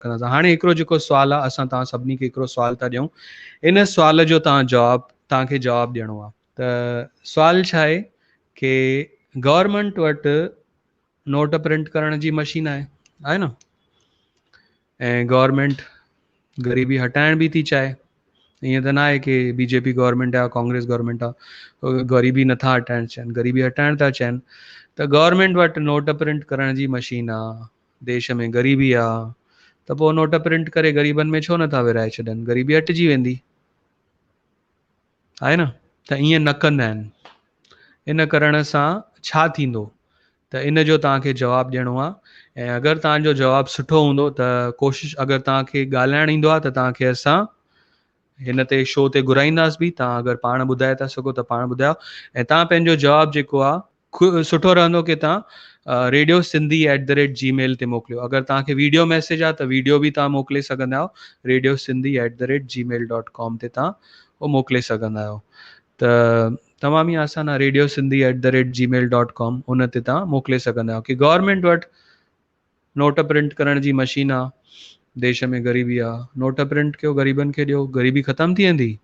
कंदासीं। हाणे हिकिड़ो जेको सुवाल आहे, असां तव्हां सभिनी खे हिकिड़ो सुवाल था ॾियूं, इन सुवाल जो तव्हांखे जवाबु ॾियणो आहे। त सुवाल छा आहे कि गवर्नमेंट वटि नोट प्रिंट करण जी मशीन आहे न, ऐं गवर्नमेंट ग़रीबी हटाइण बि थी चाहे। ईअं त न आहे कि बीजेपी गवर्नमेंट आहे, कांग्रेस गवर्नमेंट आहे ग़रीबी नथा हटाइण चाहिनि, ग़रीबी हटाइण था चाहिनि। त गवर्नमेंट वटि नोट प्रिंट करण जी मशीन आहे, देश में ग़रीबी आहे, त पोइ नोट प्रिंट करे ग़रीबनि में छो नथा विराए छॾनि, ग़रीबी हटिजी वेंदी, आहे न। त ईअं न कंदा आहिनि। इन करण सां छा थींदो, त इन जो तव्हांखे जवाबु ॾियणो आहे। ऐं अगरि तव्हांजो जवाबु सुठो हूंदो त कोशिशि, अगरि तव्हांखे ॻाल्हाइण ईंदो आहे त तव्हांखे असां हिन ते शो ते घुराईंदासीं बि। तव्हां अगरि पाण ॿुधाए था सघो त पाण ॿुधायो। ऐं तव्हां पंहिंजो जवाबु जेको आहे, सुठो रहंदो कि तव्हां radio-sindhi@gmail ते मोकिलियो। अगरि तव्हांखे वीडियो मैसेज आहे त वीडियो बि तव्हां मोकिले सघंदा आहियो, radio-sindhi@gmail.com ते तव्हां उहो मोकिले सघंदा आहियो। त तमामु ई आसान आहे, radio-sindhi@gmail.com, उन ते तव्हां मोकिले सघंदा आहियो कि गवर्नमेंट वटि नोट प्रिंट करण जी मशीन आहे, देश में ग़रीबी आहे, नोट प्रिंट कयो, ग़रीबनि खे ॾियो, ग़रीबी ख़तमु थी वेंदी।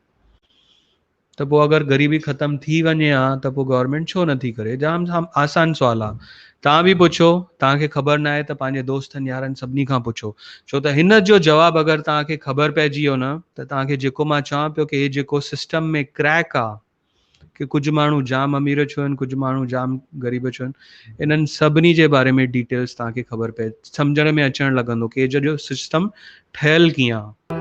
त पोइ अगरि ग़रीबी ख़तमु थी वञे हा त पोइ गवर्नमेंट छो नथी करे? जाम आसान सुवाल आहे। तव्हां बि पुछो, तव्हांखे ख़बर न आहे त पंहिंजे दोस्तनि यारनि सभिनी खां पुछो, छो त हिन जो जवाबु अगरि तव्हांखे ख़बर पइजी वियो न, त तव्हांखे जेको मां चवां पियो कि हे जेको सिस्टम में क्रैक आहे, कि कुझु माण्हू जाम अमीर छो आहिनि, कुझु माण्हू जाम ग़रीब छो आहिनि, इन्हनि सभिनी जे बारे में डिटेल्स तव्हांखे ख़बर पए, सम्झण में अचणु लॻंदो कि हे जो सिस्टम ठहियलु कीअं आहे।